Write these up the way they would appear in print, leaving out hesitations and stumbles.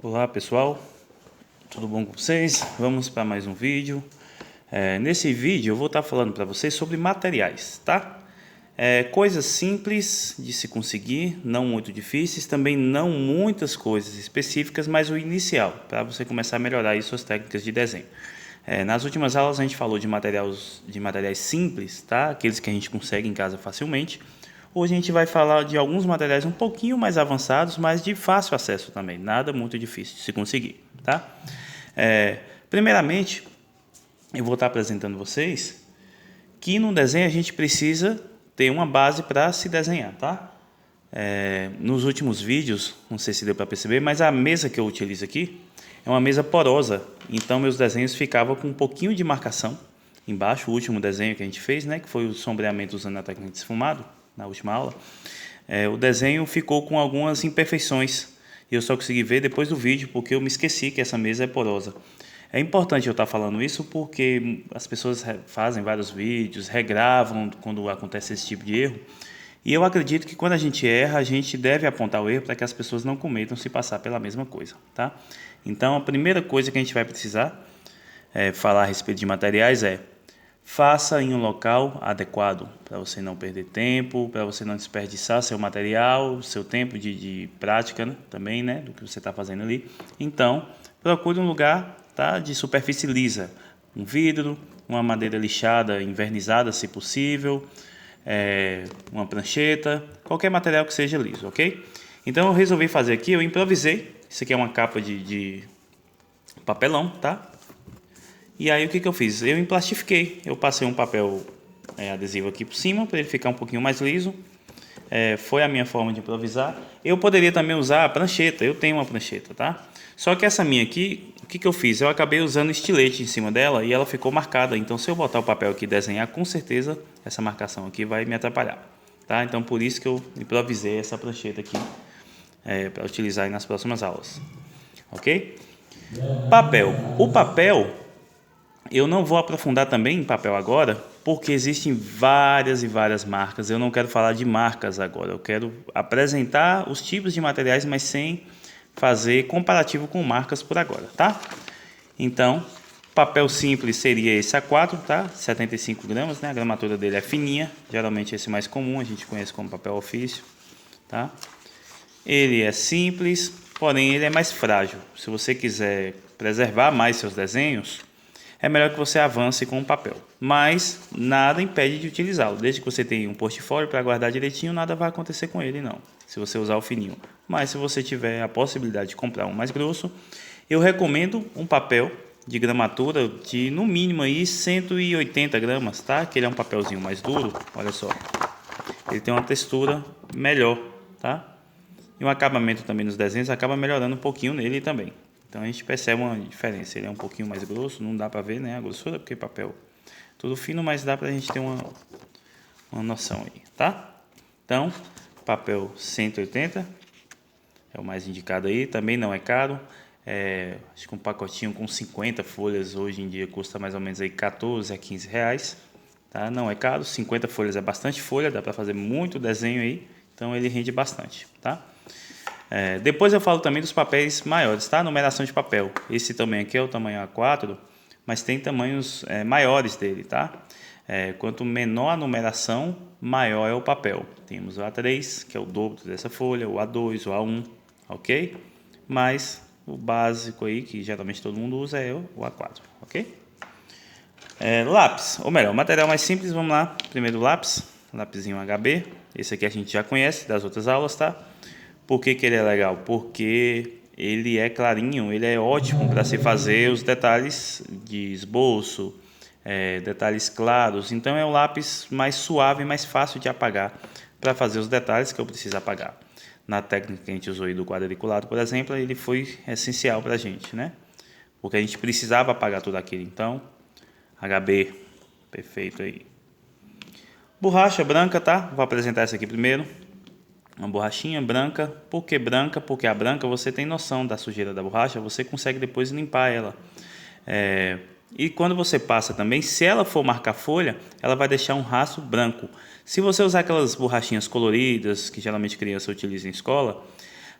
Olá pessoal, tudo bom com vocês? Vamos para mais um vídeo. Nesse vídeo eu vou estar falando para vocês sobre materiais, tá? Coisas simples de se conseguir, não muito difíceis, também não muitas coisas específicas, mas o inicial, para você começar a melhorar aí suas técnicas de desenho. Nas últimas aulas a gente falou de materiais simples, tá? Aqueles que a gente consegue em casa facilmente. Hoje a gente vai falar de alguns materiais um pouquinho mais avançados, mas de fácil acesso também, nada muito difícil de se conseguir, tá? Primeiramente, eu vou estar apresentando vocês que no desenho a gente precisa ter uma base para se desenhar, tá? Nos últimos vídeos, não sei se deu para perceber, mas a mesa que eu utilizo aqui é uma mesa porosa, então meus desenhos ficavam com um pouquinho de marcação embaixo. O último desenho que a gente fez, né, que foi o sombreamento usando a técnica de esfumado, na última aula, o desenho ficou com algumas imperfeições e eu só consegui ver depois do vídeo porque eu me esqueci que essa mesa é porosa. É importante eu estar falando isso porque as pessoas fazem vários vídeos, regravam quando acontece esse tipo de erro, e eu acredito que quando a gente erra, a gente deve apontar o erro para que as pessoas não cometam se passar pela mesma coisa, tá? Então a primeira coisa que a gente vai precisar falar a respeito de materiais faça em um local adequado, para você não perder tempo, para você não desperdiçar seu material, seu tempo de prática, né, também, né, do que você está fazendo ali. Então, procure um lugar, tá, de superfície lisa, um vidro, uma madeira lixada, envernizada, se possível, uma prancheta, qualquer material que seja liso, ok? Então, eu resolvi fazer aqui, eu improvisei. Isso aqui é uma capa de papelão, tá? E aí o que eu fiz? Eu emplastifiquei, eu passei um papel adesivo aqui por cima para ele ficar um pouquinho mais liso. Foi a minha forma de improvisar. Eu poderia também usar a prancheta, eu tenho uma prancheta, tá? Só que essa minha aqui, o que eu fiz? Eu acabei usando estilete em cima dela e ela ficou marcada. Então se eu botar o papel aqui e desenhar, com certeza essa marcação aqui vai me atrapalhar, tá? Então por isso que eu improvisei essa prancheta aqui para utilizar aí nas próximas aulas, ok? Papel. O papel eu não vou aprofundar também em papel agora, porque existem várias e várias marcas. Eu não quero falar de marcas agora. Eu quero apresentar os tipos de materiais, mas sem fazer comparativo com marcas por agora, tá? Então, papel simples seria esse A4, tá? 75 gramas, né? A gramatura dele é fininha. Geralmente esse mais comum, a gente conhece como papel ofício, tá? Ele é simples, porém ele é mais frágil. Se você quiser preservar mais seus desenhos, é melhor que você avance com o papel, mas nada impede de utilizá-lo. Desde que você tenha um portfólio para guardar direitinho, nada vai acontecer com ele não, se você usar o fininho. Mas se você tiver a possibilidade de comprar um mais grosso, eu recomendo um papel de gramatura de no mínimo aí 180 gramas, tá? Que ele é um papelzinho mais duro, olha só. Ele tem uma textura melhor, tá? E o acabamento também nos desenhos acaba melhorando um pouquinho nele também. Então a gente percebe uma diferença. Ele é um pouquinho mais grosso, não dá para ver, né, a grossura, porque papel tudo fino, mas dá para a gente ter uma noção aí, tá? Então, papel 180 é o mais indicado aí, também não é caro. Acho que um pacotinho com 50 folhas hoje em dia custa mais ou menos aí 14 a 15 reais, tá? Não é caro, 50 folhas é bastante folha, dá para fazer muito desenho aí, então ele rende bastante, tá? Depois eu falo também dos papéis maiores, tá? Numeração de papel. Esse também aqui é o tamanho A4, mas tem tamanhos maiores dele, tá? Quanto menor a numeração, maior é o papel. Temos o A3, que é o dobro dessa folha, o A2, o A1, ok? Mas o básico aí, que geralmente todo mundo usa, é o A4, ok? Lápis, ou melhor, material mais simples, vamos lá. Primeiro lápis, lapisinho HB. Esse aqui a gente já conhece das outras aulas, tá? Por que ele é legal? Porque ele é clarinho, ele é ótimo para se fazer os detalhes de esboço, detalhes claros. Então é um lápis mais suave e mais fácil de apagar para fazer os detalhes que eu preciso apagar. Na técnica que a gente usou aí do quadriculado, por exemplo, ele foi essencial para a gente, né? Porque a gente precisava apagar tudo aquilo. Então, HB, perfeito aí. Borracha branca, tá? Vou apresentar essa aqui primeiro. Uma borrachinha branca. Por que branca? Porque a branca você tem noção da sujeira da borracha, você consegue depois limpar ela. E quando você passa também, se ela for marcar folha, ela vai deixar um rastro branco. Se você usar aquelas borrachinhas coloridas, que geralmente criança utiliza em escola,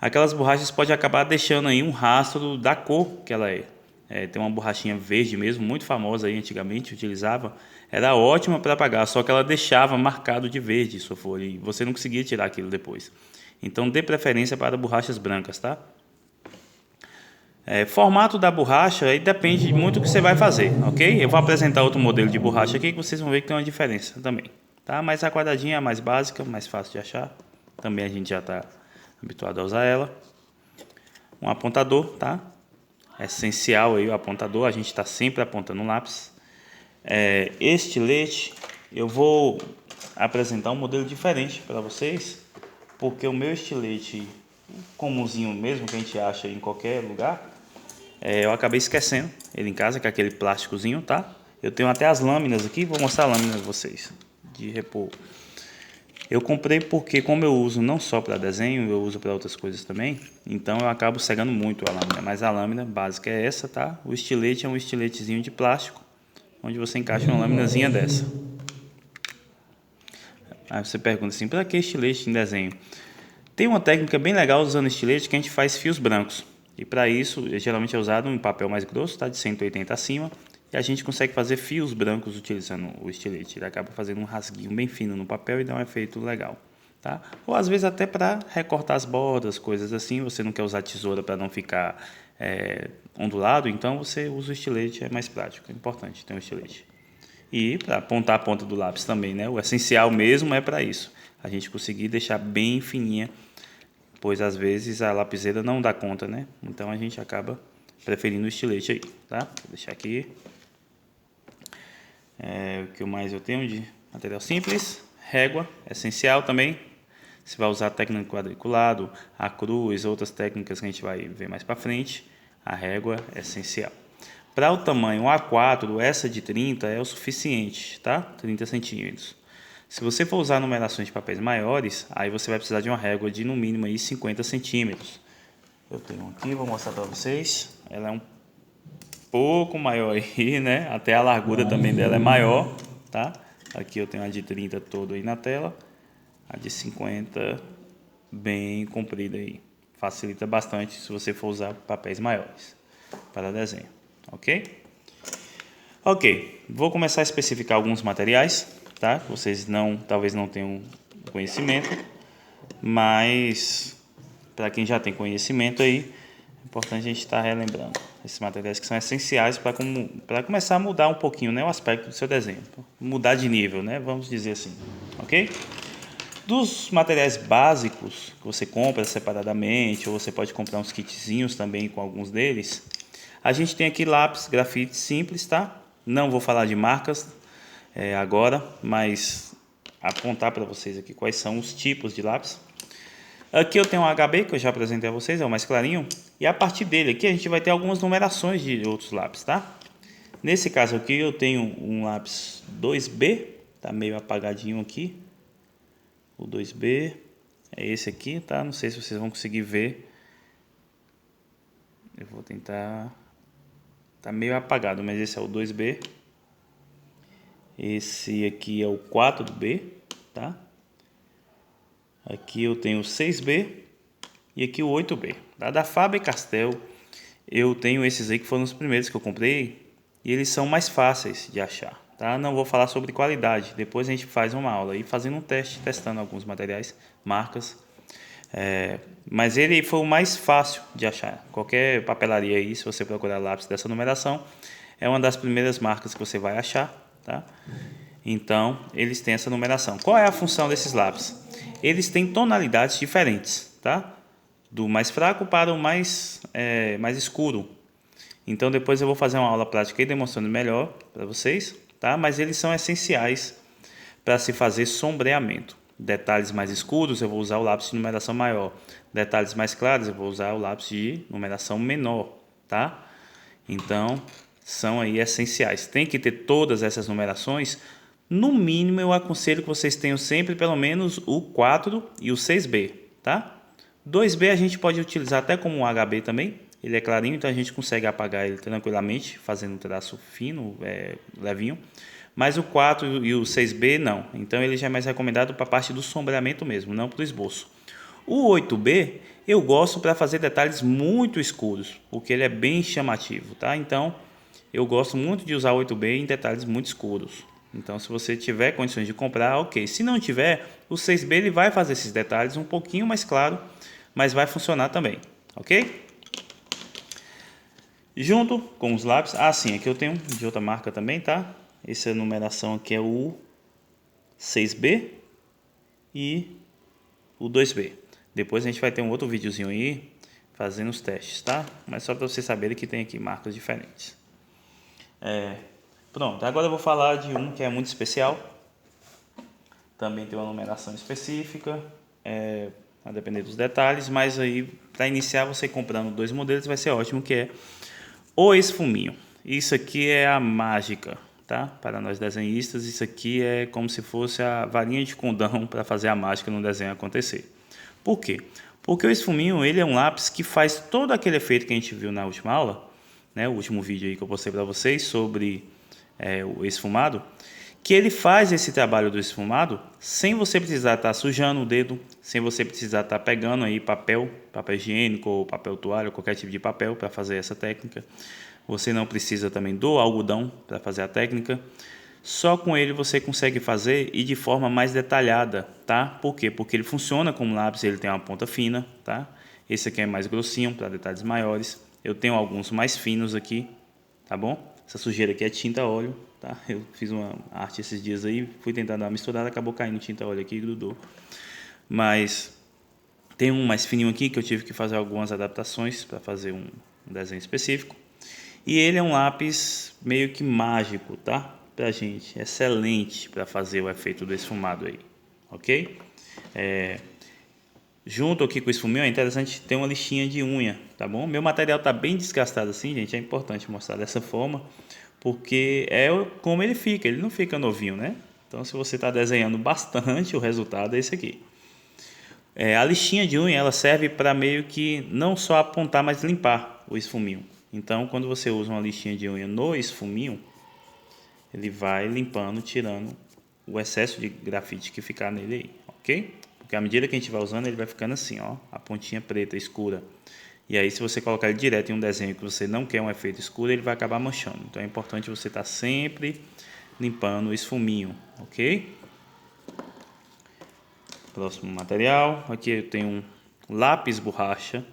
aquelas borrachas pode acabar deixando aí um rastro da cor que ela é. Tem uma borrachinha verde mesmo, muito famosa aí antigamente, utilizava. Era ótima para apagar, só que ela deixava marcado de verde sua folha e você não conseguia tirar aquilo depois. Então dê preferência para borrachas brancas, tá? Formato da borracha aí depende muito do que você vai fazer, ok? Eu vou apresentar outro modelo de borracha aqui que vocês vão ver que tem uma diferença também, tá? Mas a quadradinha é a mais básica, mais fácil de achar. Também a gente já está habituado a usar ela. Um apontador, tá? É essencial aí o apontador, a gente está sempre apontando um lápis. Estilete, eu vou apresentar um modelo diferente para vocês, porque o meu estilete comumzinho mesmo que a gente acha em qualquer lugar, eu acabei esquecendo ele em casa, que é aquele plásticozinho, tá? Eu tenho até as lâminas aqui, vou mostrar a lâmina para vocês de repor. Eu comprei porque, como eu uso não só para desenho, eu uso para outras coisas também, então eu acabo cegando muito a lâmina, mas a lâmina básica é essa, tá? O estilete é um estiletezinho de plástico, onde você encaixa uma laminazinha dessa. Aí você pergunta assim, para que estilete em desenho? Tem uma técnica bem legal usando estilete que a gente faz fios brancos. E para isso, geralmente é usado um papel mais grosso, tá? De 180 acima. E a gente consegue fazer fios brancos utilizando o estilete. Ele acaba fazendo um rasguinho bem fino no papel e dá um efeito legal, tá? Ou às vezes até para recortar as bordas, coisas assim. Você não quer usar tesoura para não ficar ondulado, então você usa o estilete, é mais prático. É importante ter um estilete. E para apontar a ponta do lápis também, né? O essencial mesmo é para isso. A gente conseguir deixar bem fininha, pois às vezes a lapiseira não dá conta, né? Então a gente acaba preferindo o estilete aí, tá? Vou deixar aqui. O que mais eu tenho de material simples? Régua, essencial também. Você vai usar a técnica quadriculado, a cruz, outras técnicas que a gente vai ver mais para frente. A régua é essencial. Para o tamanho A4, essa de 30 é o suficiente, tá? 30 centímetros. Se você for usar numerações de papéis maiores, aí você vai precisar de uma régua de no mínimo aí 50 centímetros. Eu tenho aqui, vou mostrar para vocês. Ela é um pouco maior aí, né? Até a largura também dela é maior, tá? Aqui eu tenho a de 30 toda aí na tela. A de 50 bem comprida aí. Facilita bastante se você for usar papéis maiores para desenho, ok? Ok, vou começar a especificar alguns materiais, tá? Vocês talvez não tenham conhecimento, mas para quem já tem conhecimento aí, é importante a gente estar relembrando esses materiais que são essenciais para começar a mudar um pouquinho, né, o aspecto do seu desenho, mudar de nível, né? Vamos dizer assim, ok? Dos materiais básicos que você compra separadamente, ou você pode comprar uns kitzinhos também com alguns deles, a gente tem aqui lápis grafite simples, tá? Não vou falar de marcas agora, mas apontar para vocês aqui quais são os tipos de lápis. Aqui eu tenho um HB, que eu já apresentei a vocês, é o mais clarinho. E a partir dele aqui a gente vai ter algumas numerações de outros lápis, tá? Nesse caso aqui eu tenho um lápis 2B, tá meio apagadinho aqui. O 2B é esse aqui, tá? Não sei se vocês vão conseguir ver. Eu vou tentar... Tá meio apagado, mas esse é o 2B. Esse aqui é o 4B, tá? Aqui eu tenho o 6B e aqui o 8B. Da Faber-Castell eu tenho esses aí que foram os primeiros que eu comprei e eles são mais fáceis de achar, tá? Não vou falar sobre qualidade, depois a gente faz uma aula aí fazendo um teste, testando alguns materiais, marcas. Mas ele foi o mais fácil de achar. Qualquer papelaria aí, se você procurar lápis dessa numeração, é uma das primeiras marcas que você vai achar, tá? Então, eles têm essa numeração. Qual é a função desses lápis? Eles têm tonalidades diferentes, tá? Do mais fraco para o mais escuro. Então, depois eu vou fazer uma aula prática aí demonstrando melhor para vocês, tá? Mas eles são essenciais para se fazer sombreamento. Detalhes mais escuros eu vou usar o lápis de numeração maior. Detalhes mais claros eu vou usar o lápis de numeração menor, tá? Então, são aí essenciais. Tem que ter todas essas numerações. No mínimo, eu aconselho que vocês tenham sempre pelo menos o 4 e o 6B, tá? 2B a gente pode utilizar até como um HB também. Ele é clarinho, então a gente consegue apagar ele tranquilamente, fazendo um traço fino, levinho. Mas o 4 e o 6B não. Então ele já é mais recomendado para a parte do sombreamento mesmo, não para o esboço. O 8B, Eu gosto para fazer detalhes muito escuros, porque ele é bem chamativo, tá? Então, eu gosto muito de usar o 8B em detalhes muito escuros. Então, se você tiver condições de comprar, ok. Se não tiver, o 6B ele vai fazer esses detalhes um pouquinho mais claro, mas vai funcionar também, ok? Junto com os lápis, sim, aqui eu tenho de outra marca também, tá? Essa numeração aqui é o 6B e o 2B. Depois a gente vai ter um outro videozinho aí fazendo os testes, tá? Mas só para vocês saberem que tem aqui marcas diferentes. Pronto, agora eu vou falar de um que é muito especial. Também tem uma numeração específica, a depender dos detalhes, mas aí para iniciar você comprando 2 modelos vai ser ótimo, que é o esfuminho. Isso aqui é a mágica, tá? Para nós desenhistas, isso aqui é como se fosse a varinha de condão para fazer a mágica no desenho acontecer. Por quê? Porque o esfuminho ele é um lápis que faz todo aquele efeito que a gente viu na última aula, né? O último vídeo aí que eu postei para vocês sobre o esfumado, que ele faz esse trabalho do esfumado sem você precisar estar sujando o dedo, sem você precisar estar pegando aí papel higiênico ou papel toalha, qualquer tipo de papel para fazer essa técnica. Você não precisa também do algodão para fazer a técnica. Só com ele você consegue fazer e de forma mais detalhada, tá? Por quê? Porque ele funciona como lápis, ele tem uma ponta fina, tá? Esse aqui é mais grossinho para detalhes maiores. Eu tenho alguns mais finos aqui, tá bom? Essa sujeira aqui é tinta óleo, tá? Eu fiz uma arte esses dias aí, fui tentar dar uma misturada, acabou caindo tinta óleo aqui e grudou. Mas tem um mais fininho aqui que eu tive que fazer algumas adaptações para fazer um desenho específico. E ele é um lápis meio que mágico, tá? Pra gente, excelente para fazer o efeito do esfumado aí, ok? Junto aqui com o esfuminho é interessante ter uma lixinha de unha, tá bom? Meu material tá bem desgastado assim, gente, é importante mostrar dessa forma, porque é como ele fica, ele não fica novinho, né? Então se você está desenhando bastante, o resultado é esse aqui. A lixinha de unha ela serve para meio que não só apontar, mas limpar o esfuminho. Então quando você usa uma lixinha de unha no esfuminho, ele vai limpando, tirando o excesso de grafite que ficar nele aí, ok? Porque à medida que a gente vai usando, ele vai ficando assim, ó, a pontinha preta, escura. E aí, se você colocar ele direto em um desenho que você não quer um efeito escuro, ele vai acabar manchando. Então é importante você estar sempre limpando o esfuminho, ok? Próximo material, aqui eu tenho um lápis borracha.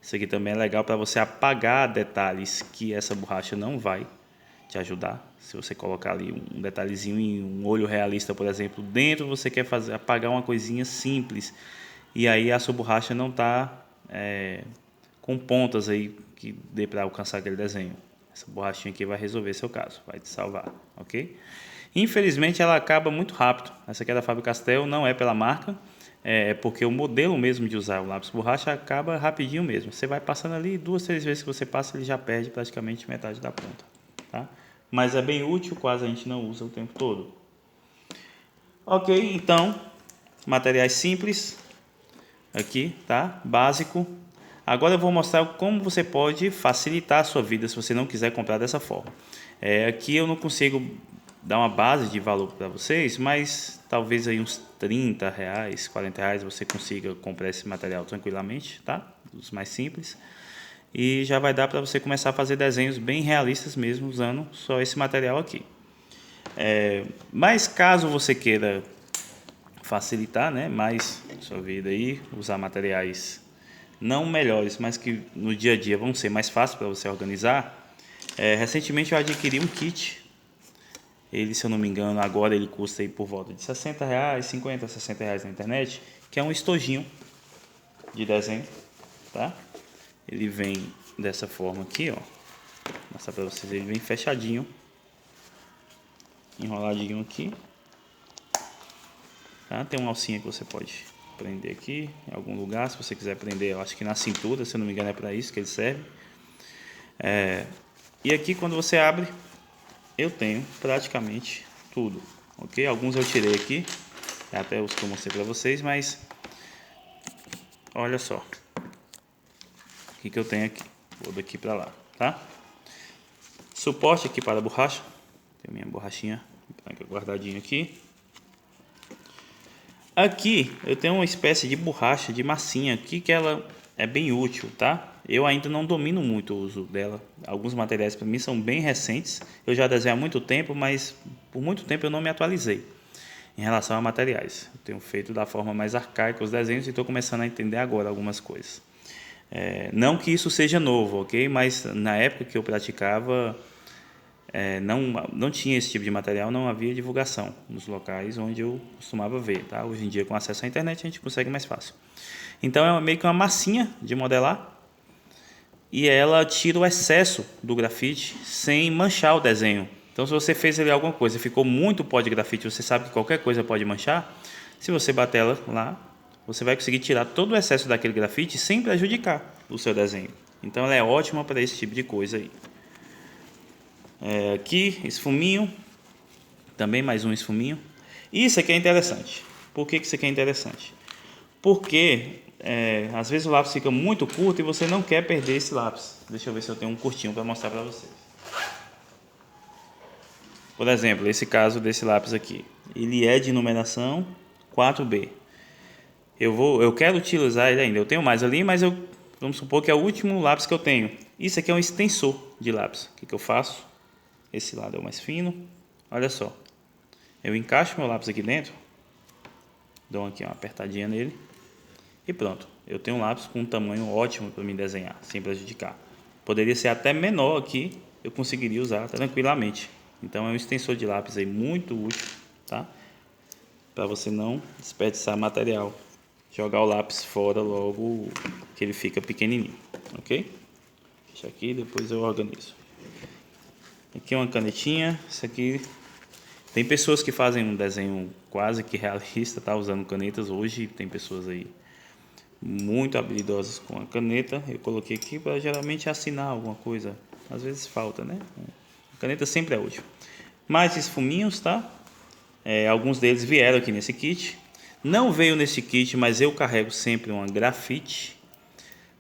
Isso aqui também é legal para você apagar detalhes que essa borracha não vai te ajudar. Se você colocar ali um detalhezinho em um olho realista, por exemplo, dentro você quer apagar uma coisinha simples e aí a sua borracha não está com pontas aí que dê para alcançar aquele desenho. Essa borrachinha aqui vai resolver seu caso, vai te salvar, ok? Infelizmente ela acaba muito rápido. Essa aqui é da Faber-Castell, não é pela marca, é porque o modelo mesmo de usar o lápis borracha acaba rapidinho mesmo. Você vai passando ali, 2, 3 vezes que você passa, ele já perde praticamente metade da ponta, tá? Mas é bem útil, quase a gente não usa o tempo todo. Ok, então, materiais simples, aqui, tá? Básico. Agora eu vou mostrar como você pode facilitar a sua vida se você não quiser comprar dessa forma. Aqui eu não consigo dar uma base de valor para vocês, mas talvez aí uns R$30, R$40 você consiga comprar esse material tranquilamente, tá? Os mais simples. E já vai dar para você começar a fazer desenhos bem realistas mesmo usando só esse material aqui. Mas caso você queira facilitar, né, mais a sua vida aí, usar materiais não melhores, mas que no dia a dia vão ser mais fáceis para você organizar, recentemente eu adquiri um kit. Ele, se eu não me engano, agora ele custa aí por volta de R$60, 50, R$60 na internet, que é um estojinho de desenho, tá? Ele vem dessa forma aqui, ó. Vou mostrar para vocês, ele vem fechadinho, enroladinho aqui, tá? Tem uma alcinha que você pode prender aqui em algum lugar, se você quiser prender, eu acho que na cintura, se eu não me engano é para isso que ele serve. E aqui quando você abre, eu tenho praticamente tudo, ok? Alguns eu tirei aqui, até os que eu mostrei para vocês, mas olha só o que eu tenho aqui. Vou daqui para lá, tá? Suporte aqui para a borracha, tem minha borrachinha guardadinha aqui. Aqui eu tenho uma espécie de borracha de massinha aqui que ela é bem útil, tá? Eu ainda não domino muito o uso dela. Alguns materiais para mim são bem recentes. Eu já desenho há muito tempo, mas por muito tempo eu não me atualizei em relação a materiais. Eu tenho feito da forma mais arcaica os desenhos e estou começando a entender agora algumas coisas. Não que isso seja novo, ok? Mas na época que eu praticava, não tinha esse tipo de material, não havia divulgação nos locais onde eu costumava ver, tá? Hoje em dia, com acesso à internet, a gente consegue mais fácil. Então é meio que uma massinha de modelar e ela tira o excesso do grafite sem manchar o desenho. Então, se você fez ali alguma coisa e ficou muito pó de grafite, você sabe que qualquer coisa pode manchar, se você bater ela lá, você vai conseguir tirar todo o excesso daquele grafite sem prejudicar o seu desenho. Então ela é ótima para esse tipo de coisa aí. Aqui, esfuminho, também mais um esfuminho. Isso aqui é interessante. Por que isso aqui é interessante? Porque às vezes o lápis fica muito curto e você não quer perder esse lápis. Deixa eu ver se eu tenho um curtinho para mostrar para vocês. Por exemplo, esse caso desse lápis aqui, ele é de numeração 4B. Eu quero utilizar ele ainda, eu tenho mais ali, mas vamos supor que é o último lápis que eu tenho. Isso aqui é um extensor de lápis. O que eu faço? Esse lado é o mais fino. Olha só, eu encaixo meu lápis aqui dentro, dou aqui uma apertadinha nele e pronto. Eu tenho um lápis com um tamanho ótimo para me desenhar, sem prejudicar. Poderia ser até menor aqui, eu conseguiria usar tranquilamente. Então é um extensor de lápis aí muito útil, tá? Para você não desperdiçar material, jogar o lápis fora logo que ele fica pequenininho, ok? Deixa aqui, depois eu organizo. Aqui é uma canetinha, isso aqui tem pessoas que fazem um desenho quase que realista, tá? Usando canetas. Hoje tem pessoas aí muito habilidosas com a caneta. Eu coloquei aqui para geralmente assinar alguma coisa, às vezes falta, né? A caneta sempre é útil. Mais esfuminhos, tá? Alguns deles vieram aqui nesse kit. Não veio nesse kit, mas eu carrego sempre uma grafite.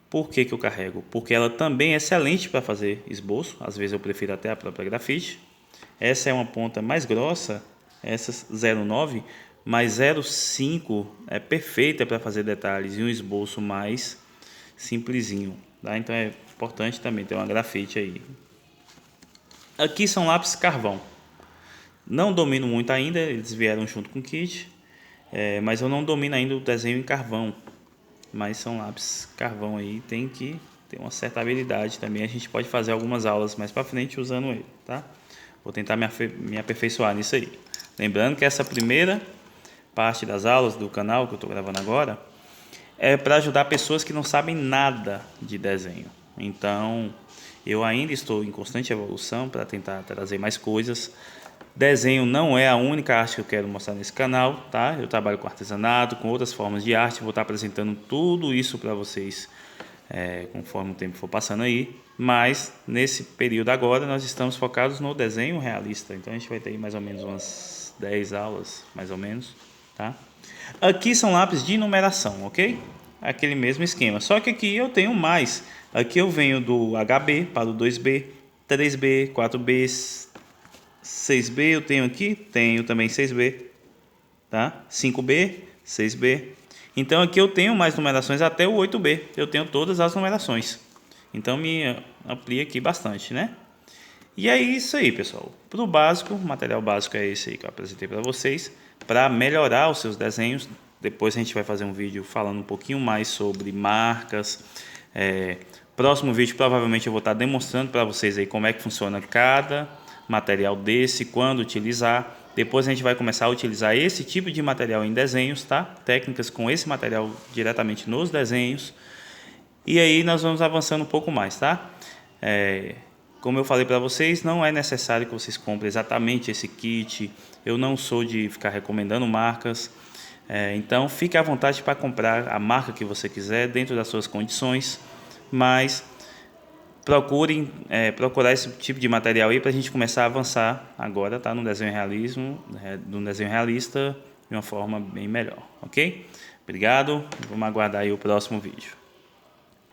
Por que eu carrego? Porque ela também é excelente para fazer esboço. Às vezes eu prefiro até a própria grafite. Essa é uma ponta mais grossa, essa 0,9, mas 0,5 é perfeita para fazer detalhes e um esboço mais simplesinho, tá? Então é importante também ter uma grafite aí. Aqui são lápis carvão. Não domino muito ainda, eles vieram junto com o kit, mas eu não domino ainda o desenho em carvão. Mas são lápis carvão aí, tem que ter uma certa habilidade também. A gente pode fazer algumas aulas mais para frente usando ele, tá? Vou tentar me aperfeiçoar nisso aí. Lembrando que essa primeira parte das aulas do canal que eu estou gravando agora é para ajudar pessoas que não sabem nada de desenho. Então, eu ainda estou em constante evolução para tentar trazer mais coisas. Desenho não é a única arte que eu quero mostrar nesse canal, tá? Eu trabalho com artesanato, com outras formas de arte, vou estar apresentando tudo isso para vocês conforme o tempo for passando aí. Mas nesse período agora nós estamos focados no desenho realista, então a gente vai ter aí mais ou menos umas 10 aulas, mais ou menos, tá? Aqui são lápis de numeração, ok? Aquele mesmo esquema, só que aqui eu tenho mais. Aqui eu venho do HB para o 2B, 3B, 4B, 6B eu tenho aqui, tenho também 6B, tá? 5B, 6B. Então aqui eu tenho mais numerações até o 8B, eu tenho todas as numerações. Então me amplia aqui bastante, né? E é isso aí, pessoal. Para o básico, o material básico é esse aí que eu apresentei para vocês. Para melhorar os seus desenhos, depois a gente vai fazer um vídeo falando um pouquinho mais sobre marcas. Próximo vídeo provavelmente eu vou estar demonstrando para vocês aí como é que funciona cada material desse, quando utilizar. Depois a gente vai começar a utilizar esse tipo de material em desenhos, tá? Técnicas com esse material diretamente nos desenhos. E aí nós vamos avançando um pouco mais, tá? Como eu falei para vocês, não é necessário que vocês comprem exatamente esse kit. Eu não sou de ficar recomendando marcas. Então fique à vontade para comprar a marca que você quiser, dentro das suas condições. Mas procurar esse tipo de material aí para a gente começar a avançar agora, tá? No desenho realista de uma forma bem melhor, ok? Obrigado, vamos aguardar aí o próximo vídeo.